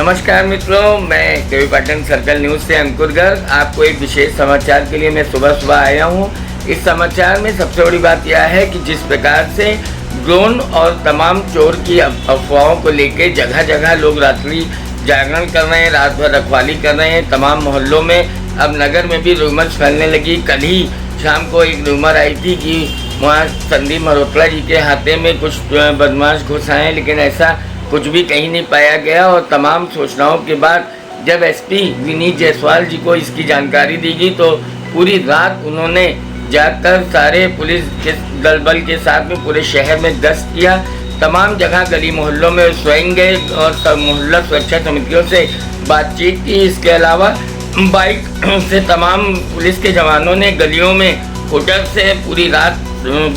नमस्कार मित्रों, मैं देवी पाटन सर्कल न्यूज़ से अंकुर गर्ग आपको एक विशेष समाचार के लिए मैं सुबह आया हूं। इस समाचार में सबसे बड़ी बात यह है कि जिस प्रकार से ड्रोन और तमाम चोर की अफवाहों को लेकर जगह जगह लोग रात्रि जागरण कर रहे हैं, रात भर रखवाली कर रहे हैं। तमाम मोहल्लों में अब नगर में भी रूमर्स फैलने लगी। कल ही शाम को एक रूमर आई थी कि वहाँ संदीप मल्होत्रा जी के हाथे में कुछ बदमाश घुस आए, लेकिन ऐसा कुछ भी कहीं नहीं पाया गया। और तमाम सूचनाओं के बाद जब एसपी विनीत जायसवाल जी को इसकी जानकारी दी गई तो पूरी रात उन्होंने जाकर सारे पुलिस के दल बल के साथ में पूरे शहर में गश्त किया। तमाम जगह गली मोहल्लों में स्वयं गए और सब मोहल्ला सुरक्षा समितियों से बातचीत की। इसके अलावा बाइक से तमाम पुलिस के जवानों ने गलियों में होटल से पूरी रात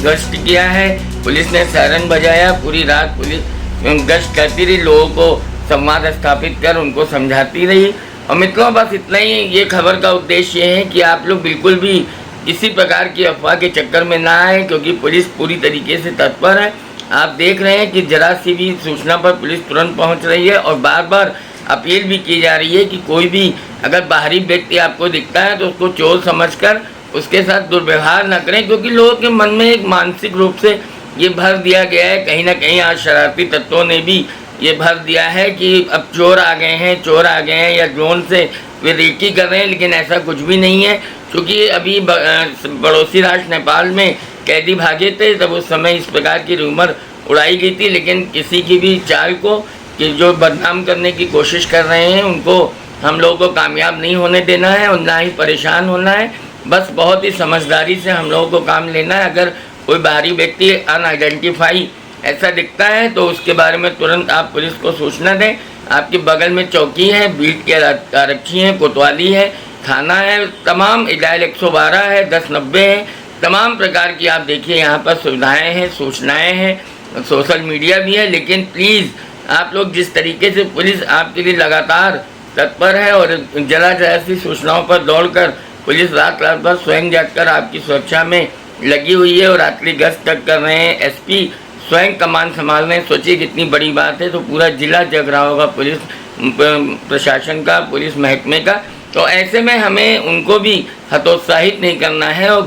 गश्त किया है। पुलिस ने सायरन बजाया, पूरी रात पुलिस गश्त करती रही, लोगों को संवाद स्थापित कर उनको समझाती रही। और मित्रों, बस इतना ही ये खबर का उद्देश्य ये है कि आप लोग बिल्कुल भी किसी प्रकार की अफवाह के चक्कर में ना आए, क्योंकि पुलिस पूरी तरीके से तत्पर है। आप देख रहे हैं कि जरा सी भी सूचना पर पुलिस तुरंत पहुंच रही है और बार बार अपील भी की जा रही है कि कोई भी अगर बाहरी व्यक्ति आपको दिखता है तो उसको चोर समझकर उसके साथ दुर्व्यवहार न करें, क्योंकि लोगों के मन में एक मानसिक रूप से ये भर दिया गया है। कहीं ना कहीं आज शरारती तत्वों ने भी ये भर दिया है कि अब चोर आ गए हैं या ड्रोन से वे रेकी कर रहे हैं, लेकिन ऐसा कुछ भी नहीं है। क्योंकि अभी पड़ोसी राष्ट्र नेपाल में कैदी भागे थे, तब उस समय इस प्रकार की रूमर उड़ाई गई थी, लेकिन किसी की भी चाल को कि जो बदनाम करने की कोशिश कर रहे हैं उनको हम लोगों को कामयाब नहीं होने देना है और ना ही परेशान होना है। बस बहुत ही समझदारी से हम लोगों को काम लेना है। अगर कोई बाहरी व्यक्ति अनआइडेंटिफाई ऐसा दिखता है तो उसके बारे में तुरंत आप पुलिस को सूचना दें। आपके बगल में चौकी है, बीट के आरक्षी हैं, कोतवाली है, थाना है, तमाम डायल 112 है, 1090 है, तमाम प्रकार की आप देखिए यहाँ पर सुविधाएं हैं, सूचनाएं हैं, सोशल मीडिया भी है। लेकिन प्लीज़ आप लोग जिस तरीके से पुलिस आपके लिए लगातार तत्पर है और जरा सी सूचनाओं पर दौड़कर पुलिस रात भर स्वयं जाकर आपकी सुरक्षा में लगी हुई है और रात्रि गश्त तक कर रहे हैं। एसपी स्वयं कमान संभाल रहे हैं। सोचिए कितनी बड़ी बात है, तो पूरा जिला जग रहा होगा पुलिस प्रशासन का, पुलिस महकमे का। तो ऐसे में हमें उनको भी हतोत्साहित नहीं करना है और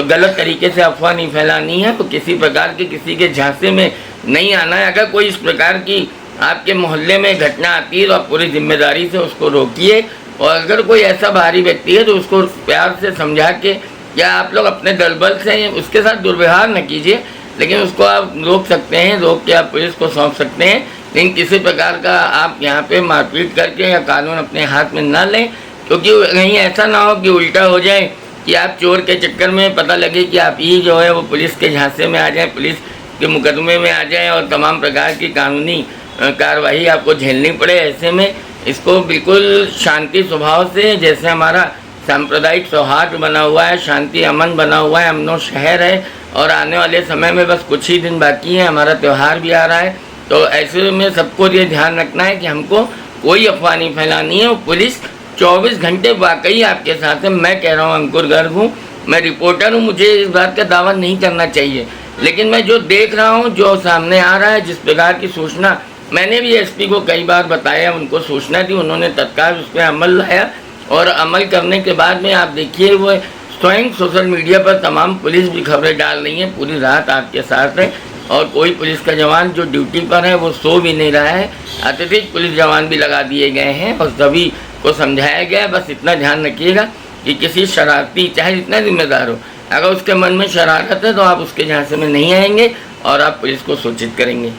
गलत तरीके से अफवाह नहीं फैलानी है। तो किसी प्रकार के किसी के झांसे में नहीं आना है। अगर कोई इस प्रकार की आपके मोहल्ले में घटना आती है तो आप पूरी जिम्मेदारी से उसको रोकिए, और अगर कोई ऐसा बाहरी व्यक्ति है तो उसको प्यार से समझा के या आप लोग अपने दलबल से उसके साथ दुर्व्यवहार न कीजिए, लेकिन उसको आप रोक सकते हैं, रोक के आप पुलिस को सौंप सकते हैं। लेकिन किसी प्रकार का आप यहाँ पे मारपीट करके या कानून अपने हाथ में ना लें, क्योंकि कहीं ऐसा ना हो कि उल्टा हो जाए कि आप चोर के चक्कर में पता लगे कि आप ही जो है वो पुलिस के झांसे में आ जाएँ, पुलिस के मुकदमे में आ जाएँ और तमाम प्रकार की कानूनी कार्रवाई आपको झेलनी पड़े। ऐसे में इसको बिल्कुल शांति स्वभाव से, जैसे हमारा सांप्रदायिक सौहार्द बना हुआ है, शांति अमन बना हुआ है, अमनो शहर है, और आने वाले समय में बस कुछ ही दिन बाकी है, हमारा त्यौहार भी आ रहा है। तो ऐसे में सबको ये ध्यान रखना है कि हमको कोई अफवाह नहीं फैलानी है। पुलिस 24 घंटे वाकई आपके साथ है। मैं कह रहा हूँ अंकुर गर्ग हूँ, मैं रिपोर्टर हूँ, मुझे इस बात का दावा नहीं करना चाहिए, लेकिन मैं जो देख रहा हूँ, जो सामने आ रहा है, जिस प्रकार की सूचना मैंने भी एसपी को कई बार बताया, उनको सूचना दी, उन्होंने तत्काल उस पर अमल लाया। और अमल करने के बाद में आप देखिए वो स्वयं सोशल मीडिया पर तमाम पुलिस भी खबरें डाल रही है, पूरी रात आपके साथ है। और कोई पुलिस का जवान जो ड्यूटी पर है वो सो भी नहीं रहा है। अतिरिक्त पुलिस जवान भी लगा दिए गए हैं और सभी को समझाया गया है। बस इतना ध्यान रखिएगा कि किसी शरारती, चाहे जितना जिम्मेदार हो, अगर उसके मन में शरारत है तो आप उसके झांसे में नहीं आएंगे और आप पुलिस को सूचित करेंगे।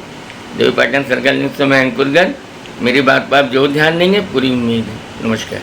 देवी पाटन सर्कल न्यूज़ से मैं अंकुर गर्ग, मेरी बात पर आप जरूर ध्यान देंगे, पूरी उम्मीद है। नमस्कार।